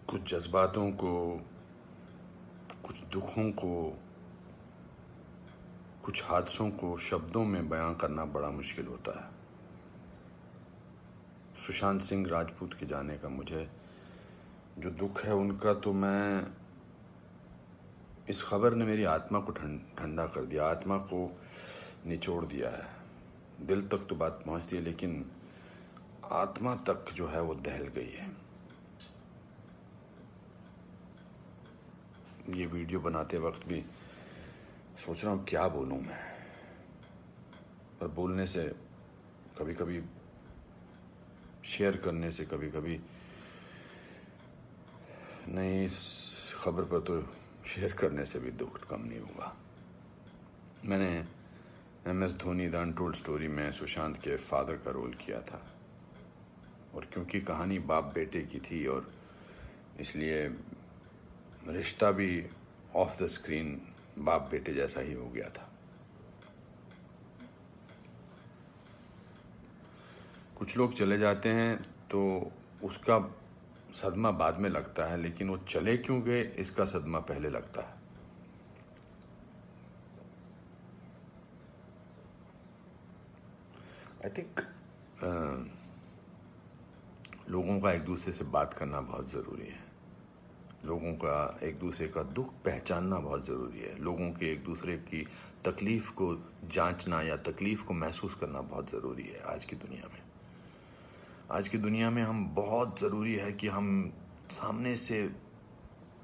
कुछ जज्बातों को, कुछ दुखों को, कुछ हादसों को शब्दों में बयां करना बड़ा मुश्किल होता है। सुशांत सिंह राजपूत के जाने का मुझे जो दुख है उनका, तो मैं इस खबर ने मेरी आत्मा को ठंडा कर दिया, आत्मा को निचोड़ दिया है। दिल तक तो बात पहुंचती है, लेकिन आत्मा तक जो है वो दहल गई है। ये वीडियो बनाते वक्त भी सोच रहा हूँ क्या बोलूँ मैं, पर बोलने से कभी कभी, शेयर करने से कभी कभी नहीं, इस खबर पर तो शेयर करने से भी दुख कम नहीं होगा। मैंने MS Dhoni the untold story में सुशांत के फादर का रोल किया था, और क्योंकि कहानी बाप बेटे की थी और इसलिए रिश्ता भी ऑफ द स्क्रीन बाप बेटे जैसा ही हो गया था। कुछ लोग चले जाते हैं तो उसका सदमा बाद में लगता है, लेकिन वो चले क्यों गए इसका सदमा पहले लगता है। आई थिंक लोगों का एक दूसरे से बात करना बहुत ज़रूरी है। लोगों का एक दूसरे का दुख पहचानना बहुत ज़रूरी है। लोगों के एक दूसरे की तकलीफ़ को जांचना या तकलीफ़ को महसूस करना बहुत ज़रूरी है आज की दुनिया में। आज की दुनिया में हम बहुत ज़रूरी है कि हम सामने से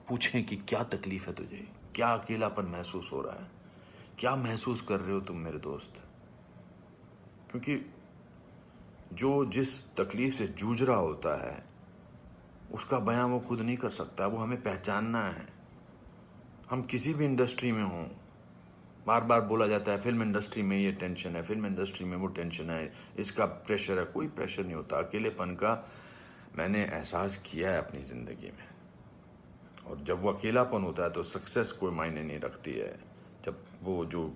पूछें कि क्या तकलीफ़ है तुझे, क्या अकेलापन महसूस हो रहा है, क्या महसूस कर रहे हो तुम मेरे दोस्त। क्योंकि जो जिस तकलीफ़ से जूझ रहा होता है उसका बयां वो खुद नहीं कर सकता, वो हमें पहचानना है। हम किसी भी इंडस्ट्री में हों, बार बार बोला जाता है फिल्म इंडस्ट्री में ये टेंशन है, फिल्म इंडस्ट्री में वो टेंशन है, इसका प्रेशर है। कोई प्रेशर नहीं होता। अकेलेपन का मैंने एहसास किया है अपनी ज़िंदगी में, और जब वो अकेलापन होता है तो सक्सेस कोई मायने नहीं रखती है। जब वो जो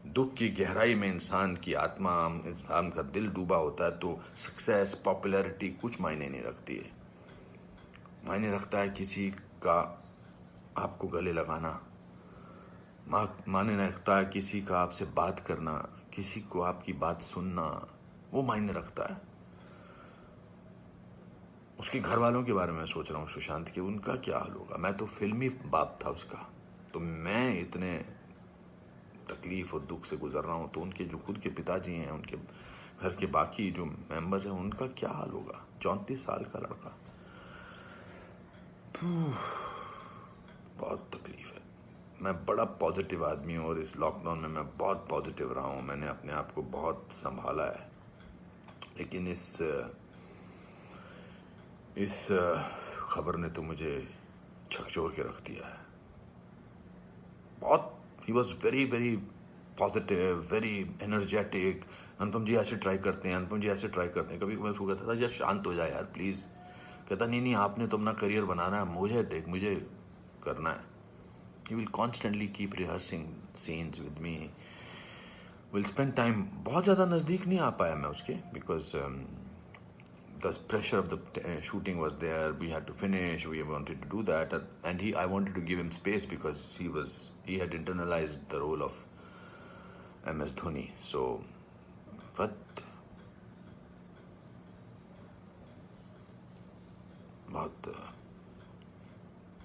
दुख की गहराई में इंसान की आत्मा, इंसान का दिल डूबा होता है, तो सक्सेस, पॉपुलैरिटी कुछ मायने नहीं रखती है। मायने रखता है किसी का आपको गले लगाना, मायने रखता है किसी का आपसे बात करना, किसी को आपकी बात सुनना, वो मायने रखता है। उसके घर वालों के बारे में सोच रहा हूँ सुशांत के, उनका क्या हाल होगा। मैं तो फिल्मी बाप था उसका, तो मैं इतने तकलीफ और दुख से गुजर रहा हूँ, तो उनके जो खुद के पिताजी हैं, उनके घर के बाकी जो मेंबर्स हैं, उनका क्या हाल होगा। 34 साल का लड़का, बहुत तकलीफ है। मैं बड़ा पॉजिटिव आदमी हूँ, और इस लॉकडाउन में मैं बहुत पॉजिटिव रहा हूँ। मैंने अपने आप को बहुत संभाला है, लेकिन इस खबर ने तो मुझे झकझोर के रख दिया है। बहुत, ही was very very positive, very energetic. Anupam ji ऐसे ट्राई करते हैं, अनुपम जी ऐसे ट्राई करते हैं। कभी मैं उसको कहता था यार शांत हो जाए यार प्लीज़। कहता नहीं नहीं, आपने तो अपना करियर बनाना है, मुझे देख, मुझे करना है। He will constantly keep rehearsing scenes with me. We'll spend time. बहुत ज़्यादा नज़दीक नहीं आ पाया मैं उसके, because the pressure of the shooting was there. We had to finish. We wanted to do that, and I wanted to give him space because he had internalized the role of MS Dhoni. So, but बहुत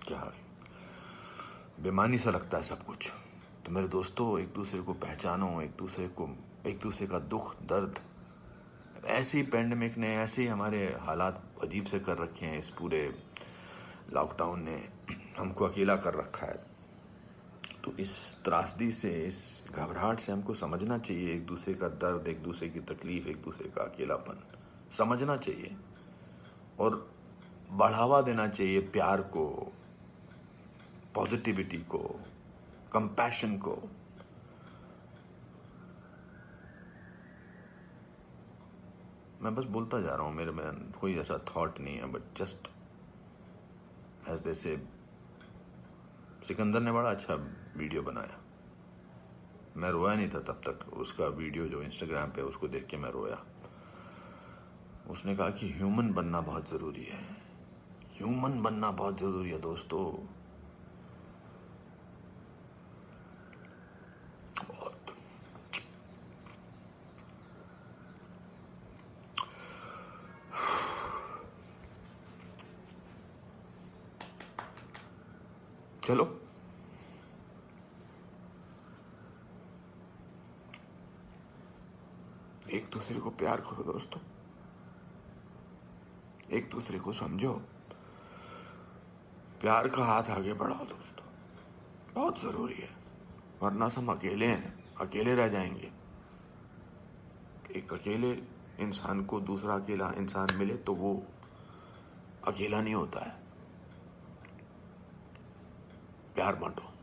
क्या बेमानी सा लगता है सब कुछ। तो मेरे दोस्तों, एक दूसरे को पहचानो, एक दूसरे का दुख दर्द। ऐसे ही पैंडमिक ने, ऐसे ही हमारे हालात अजीब से कर रखे हैं। इस पूरे लॉकडाउन ने हमको अकेला कर रखा है। तो इस त्रासदी से, इस घबराहट से हमको समझना चाहिए एक दूसरे का दर्द, एक दूसरे की तकलीफ, एक दूसरे का अकेलापन समझना चाहिए, और बढ़ावा देना चाहिए प्यार को, पॉजिटिविटी को, कंपैशन को। मैं बस बोलता जा रहा हूँ, मेरे में कोई ऐसा थॉट नहीं है, बट जस्ट एज दे से। सिकंदर ने बड़ा अच्छा वीडियो बनाया, मैं रोया नहीं था तब तक। उसका वीडियो जो इंस्टाग्राम पे, उसको देख के मैं रोया। उसने कहा कि ह्यूमन बनना बहुत ज़रूरी है। ह्यूमन बनना बहुत जरूरी है दोस्तों। बहुत। चलो एक दूसरे को प्यार करो दोस्तों, एक दूसरे को समझो, प्यार का हाथ आगे बढ़ाओ दोस्तों, बहुत जरूरी है। वरना हम अकेले हैं, अकेले रह जाएंगे। एक अकेले इंसान को दूसरा अकेला इंसान मिले तो वो अकेला नहीं होता है। प्यार बांटो।